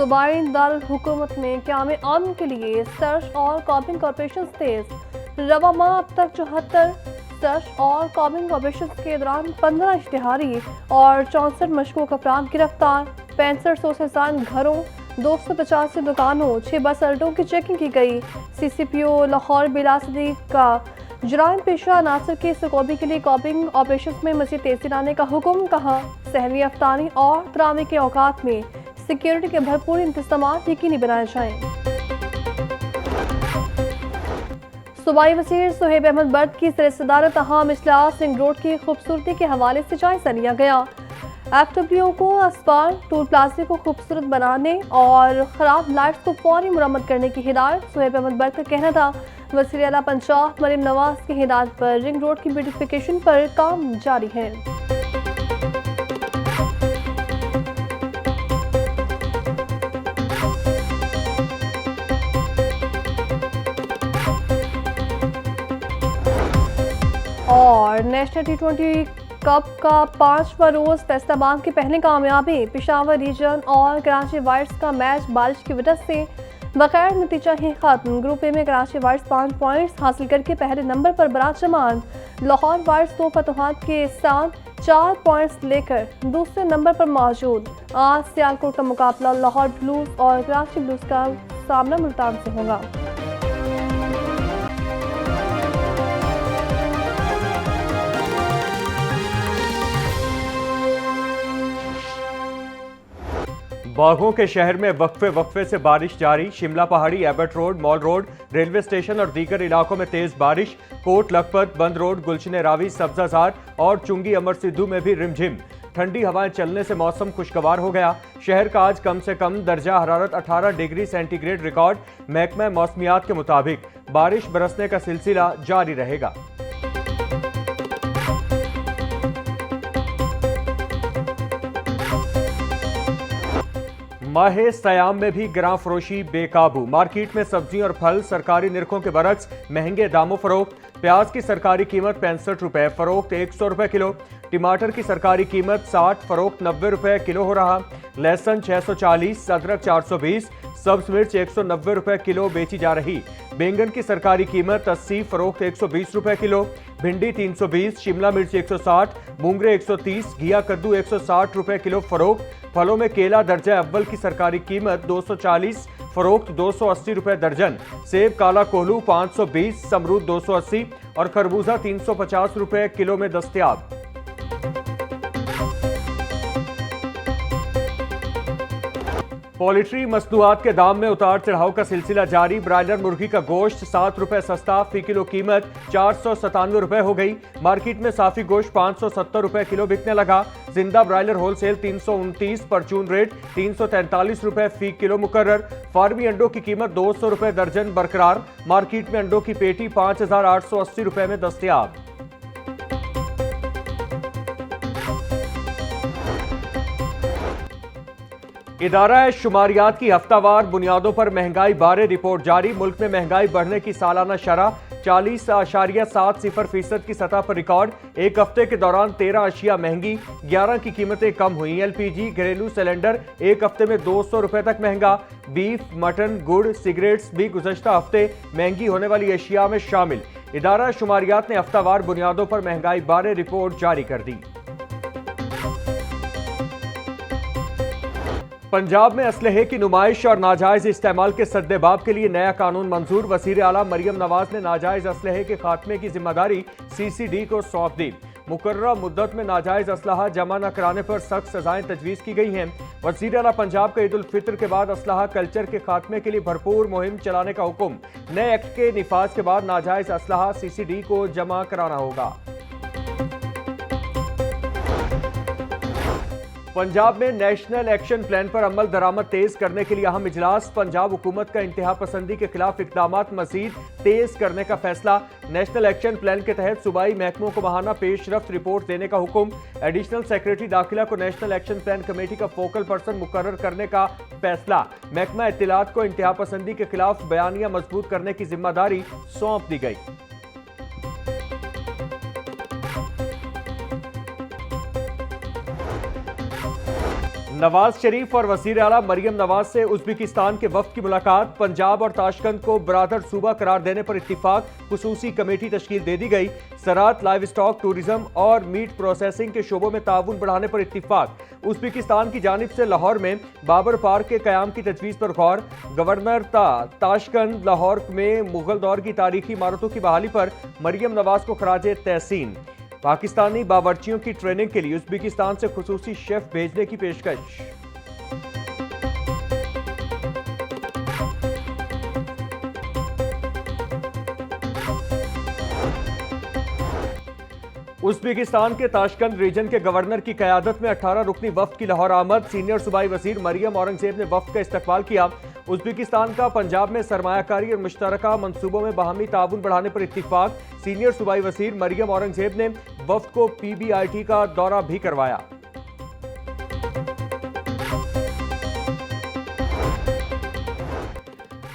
सूबाई दारुल हुकूमत में क़याम अमन के लिए सर्च और कॉपिंग ऑपरेशन तेज। रवा माह अब तक 74 सर्च और कॉपिंग ऑपरेशन के दौरान 15 इश्तिहारी और 64 मशकूक अफराद गिरफ्तार। 6500 से ज्यादा घरों, 285 दुकानों, 6 बस अड्डों की चेकिंग की गई। CCPO लाहौर बिलासदी का जुराइम पेशा अनासर की सकोबी के लिए कॉपिंग ऑपरेशन में मज़ीद तेजी लाने का हुक्म। कहा सहरी, अफ्तारी और तरावी के औकात में सिक्योरिटी के भरपूर इंतजाम यकीनी बनाए जाएं। सूबाई वज़ीर सुहेब अहमद बर्द की सदारत अहम इजलास रिंग रोड की खूबसूरती के हवाले से जायजा लिया गया। FWO को अस्पार टूल प्लाजा को खूबसूरत बनाने और ख़राब लाइट्स को फौरी मुरम्मत करने की हिदायत। सुहेब अहमद बर्द का कहना था वज़ीर आला पंजाब मरीम नवाज की हिदायत पर रिंग रोड की ब्यूटिफिकेशन पर काम जारी है। और नेशनल T20 कप का 5वां रोज फैसलाबाद की पहले कामयाबी। पेशावर रीजन और कराची वाइट्स का मैच बारिश की वजह से बगैर नतीजा ही खत्म। ग्रुप ए में कराची वाइट्स 5 पॉइंट्स हासिल करके पहले नंबर पर बराजमान। लाहौर वाइट्स 2 फतहात के साथ 4 पॉइंट्स लेकर दूसरे नंबर पर मौजूद। आज सियालकोट का मुकाबला लाहौर ब्लूज और कराची ब्लूज का सामना मुल्तान से होगा। बाघों के शहर में वक्फे से बारिश जारी। शिमला पहाड़ी, एबर्ट road, mall road, railway station और दीगर इलाकों में तेज बारिश। कोट लखपत, बंद रोड, गुलशन रावी, सब्जाजार और चुंगी अमर सिद्धू में भी रिमझिम। ठंडी हवाएं चलने से मौसम खुशगवार हो गया। शहर का आज कम से कम दर्जा हरारत 18 डिग्री सेंटीग्रेड रिकॉर्ड। महकमा मौसमियात के मुताबिक बारिश बरसने का सिलसिला जारी रहेगा। माहे सयाम में भी गिरां फरोशी बेकाबू। मार्केट में सब्जी और फल सरकारी निरखों के बरक्स महंगे दामों फरोख्त। प्याज की सरकारी कीमत 65 रुपए, फरोख्त 100 रुपए किलो। टमाटर की सरकारी कीमत 60, फरोख्त 90 रुपए किलो हो रहा। लहसुन 640, अदरक 420, सब्ज मिर्च 190 रुपए किलो बेची जा रही। बैंगन की सरकारी कीमत 80, फरोख्त 120 रुपए किलो। भिंडी 320, शिमला मिर्च 160, मूंगरे 130, घिया कद्दू 160 रुपए किलो फरोख्त। फलों में केला दर्जा अव्वल की सरकारी कीमत 240, फरोख्त 280 रुपए दर्जन। सेब काला कोल्हू 520, समरूद 280 और खरबूजा 350 रुपए किलो में दस्तयाब। पोल्ट्री मसनूआत के दाम में उतार चढ़ाव का सिलसिला जारी। ब्रायलर मुर्गी का गोश्त 7 रुपए सस्ता, फी किलो कीमत 497 रुपए हो गई। मार्केट में साफी गोश्त 570 रुपए किलो बिकने लगा। जिंदा ब्रायलर होलसेल 329, परचून रेट 343 रुपए फी किलो मुकर्रर। फार्मी अंडों की कीमत 200 रुपए दर्जन बरकरार। मार्केट में अंडों की पेटी 5880 रुपए में दस्तयाब। इदारा शुमारियात की हफ्तावार बुनियादों पर महंगाई बारे रिपोर्ट जारी। मुल्क में महंगाई बढ़ने की सालाना शरह 40.70% की सतह पर रिकॉर्ड। एक हफ्ते के दौरान 13 अशिया महंगी, 11 की कीमतें कम हुई। LPG घरेलू सिलेंडर एक हफ्ते में 200 रुपए तक महंगा। बीफ, मटन, गुड़, सिगरेट्स भी गुज़श्ता हफ्ते महंगी होने वाली अशिया में शामिल। इदारा शुमारियात ने हफ्तावार बुनियादों पर महंगाई बारे रिपोर्ट जारी कर दी। पंजाब में असलहे की नुमाइश और नाजायज इस्तेमाल के सद्देबाब के लिए नया कानून मंजूर। वज़ीर आला मरियम नवाज ने नाजायज असलहे के खात्मे की जिम्मेदारी CCD को सौंप दी। मुकर्ररा मुद्दत में नाजायज असलहा जमा न कराने पर सख्त सजाएं तजवीज़ की गई हैं। वज़ीर आला पंजाब का ईद उल फितर के बाद असलहा कल्चर के खात्मे के लिए भरपूर मुहिम चलाने का हुक्म। नए एक्ट के निफाज के बाद नाजायज असलहा CCD को जमा कराना होगा। पंजाब में नेशनल एक्शन प्लान पर अमल दरामद तेज करने के लिए अहम इजलास। पंजाब हुकूमत का इंतहा पसंदी के खिलाफ इकदामात मजीद तेज करने का फैसला। नेशनल एक्शन प्लान के तहत सूबाई महकमों को माहाना पेशरफ्त रिपोर्ट देने का हुक्म। एडिशनल सेक्रेटरी दाखिला को नेशनल एक्शन प्लान कमेटी का फोकल पर्सन मुकर्रर करने का फैसला। महकमा इत्तिलात को इंतहा पसंदी के खिलाफ बयानिया मजबूत करने की जिम्मेदारी सौंप दी गई। नवाज शरीफ और वजीर आला मरियम नवाज से उज्बेकिस्तान के वफ्द की मुलाकात। पंजाब और ताशकंद को बरादर सूबा करार देने पर इत्तिफाक। खुसूसी कमेटी तश्कील दे दी गई। ज़राअत, लाइव स्टॉक, टूरिज्म और मीट प्रोसेसिंग के शोबों में ताउन बढ़ाने पर इत्तिफाक। उज्बेकिस्तान की जानिब से लाहौर में बाबर पार्क के कयाम की तजवीज़ पर गौर। गवर्नर ताशकंद लाहौर में मुगल दौर की तारीखी इमारतों की बहाली पर मरियम नवाज को खराजे तहसीन। पाकिस्तानी बावर्चियों की ट्रेनिंग के लिए उज्बेकिस्तान से खुसूसी शेफ भेजने की पेशकश। उज्बेकिस्तान के ताशकंद रीजन के गवर्नर की क़यादत में 18 रुकनी वफ्द की लाहौर आमद। सीनियर सूबाई वजीर मरियम औरंगजेब ने वफ्द का इस्तकबाल किया। उज्बेकिस्तान का पंजाब में सरमायाकारी और मुश्तरका मंसूबों में बाहमी ताउन बढ़ाने पर इत्तिफाक। सीनियर सूबाई वजीर मरियम औरंगजेब ने वफ्द को PBIT का दौरा भी करवाया।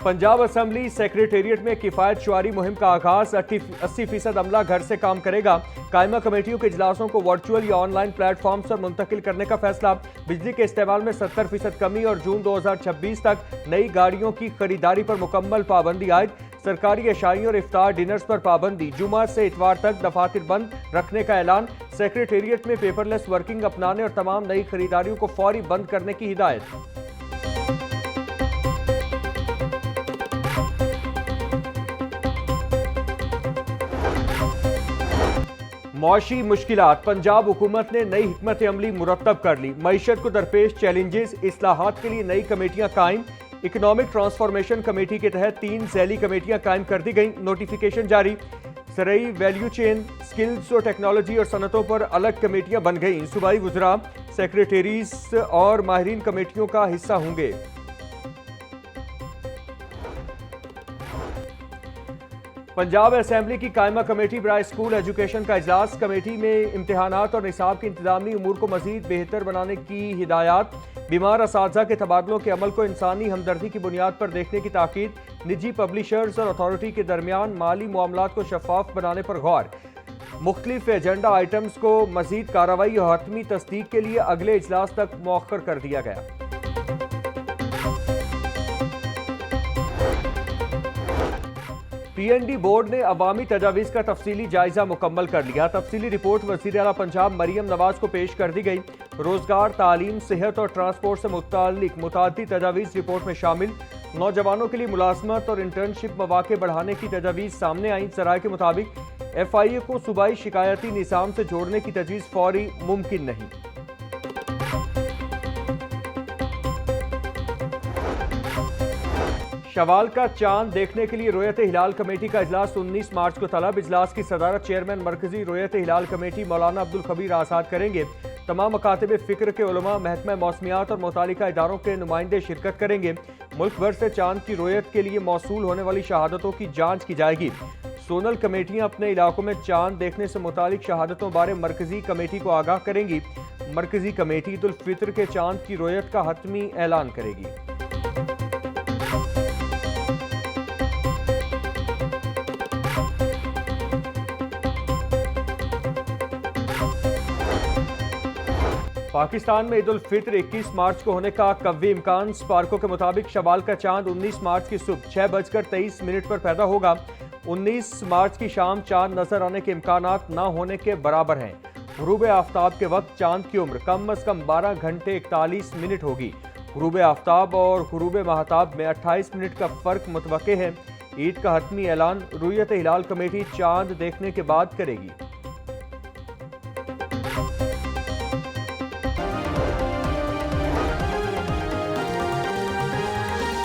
पंजाब असेंबली सेक्रेटेरिएट में किफायत शुआरी मुहिम का आगाज। 80% अमला घर से काम करेगा। कायमा कमेटियों के इजलासों को वर्चुअल या ऑनलाइन प्लेटफॉर्म पर मुंतकिल करने का फैसला। बिजली के इस्तेमाल में 70% कमी और जून 2026 तक नई गाड़ियों की खरीदारी पर मुकम्मल पाबंदी आयद। सरकारी अशाइयों और इफ्तार डिनर्स पर पाबंदी। जुमा से इतवार तक दफातर बंद रखने का ऐलान। सेक्रेटेरिएट में पेपरलेस वर्किंग अपनाने और तमाम नई खरीदारियों को फौरी बंद करने की हिदायत। मौशी मुश्किलात। पंजाब हुकूमत ने नई हिकमत अमली मुरतब कर ली। मईशत को दरपेश चैलेंजेस, इस्लाहात के लिए नई कमेटियां कायम। इकोनॉमिक ट्रांसफॉर्मेशन कमेटी के तहत 3 झैली कमेटियां कायम कर दी गई। नोटिफिकेशन जारी। ज़रूरी वैल्यू चेन, स्किल्स और टेक्नोलॉजी और सनतों पर अलग कमेटियां बन गई। सूबाई वज़रा, सेक्रेटरीज और माहिरीन कमेटियों का हिस्सा होंगे। पंजाब असेंबली की कायमा कमेटी बराए स्कूल एजुकेशन का इजलास। कमेटी में इम्तिहानात और निसाब की इंतजामी उमूर को मजीद बेहतर बनाने की हिदायत। बीमार असातिज़ा के तबादलों के अमल को इंसानी हमदर्दी की बुनियाद पर देखने की ताकीद। निजी पब्लिशर्स और अथॉरिटी के दरमियान माली मामलात को शफाफ बनाने पर गौर। मुख्तलिफ एजेंडा आइटम्स को मजीद कार्रवाई और हतमी तस्दीक के लिए अगले इजलास तक मौखर कर दिया गया। PND बोर्ड ने अवामी तजावीज़ का तफसीली जायजा मुकम्मल कर लिया। तफसीली रिपोर्ट वज़ीर आला पंजाब मरियम नवाज को पेश कर दी गई। रोजगार, तालीम, सेहत और ट्रांसपोर्ट से मुताल्लिक मुताद्दिद तजावीज़ रिपोर्ट में शामिल। नौजवानों के लिए मुलाजमत और इंटर्नशिप मौके बढ़ाने की तजावीज़ सामने आई। ज़राए के मुताबिक FIA को सूबाई शिकायती निज़ाम से जोड़ने की तजवीज़ फौरी मुमकिन नहीं। शवाल का चांद देखने के लिए रोयत हिलाल कमेटी का इजलास 19 मार्च को तलब। इजलास की सदारत चेयरमैन मरकजी रोयत हिलाल कमेटी मौलाना अब्दुल खबीर आज़ाद करेंगे। तमाम मकातिब फ़िक्र के उलमा, महकमा मौसमियात और मुतालिका इदारों के नुमाइंदे शिरकत करेंगे। मुल्क भर से चांद की रोयत के लिए मौसूल होने वाली शहादतों की जाँच की जाएगी। सोनल कमेटियाँ अपने इलाकों में चांद देखने से मुतालिक शहादतों बारे मरकजी कमेटी को आगाह करेंगी। मरकजी कमेटी ईद उल फितर के चांद की रोयत का हतमी ऐलान करेगी। पाकिस्तान में ईद उल फितर 21 मार्च को होने का कव्वी इम्कान। स्पार्को के मुताबिक शवाल का चांद 19 मार्च की सुबह 6:23 पर पैदा होगा। 19 मार्च की शाम चांद नजर आने के इम्कानात न होने के बराबर हैं। गुरूब आफ्ताब के वक्त चांद की उम्र कम अज कम 12 घंटे 41 मिनट होगी। गुरूब आफ्ताब और गुरूब महताब में 28 मिनट का फर्क मुतवक्के है। ईद का हतमी ऐलान रुयत हिलाल कमेटी चांद देखने के बाद करेगी।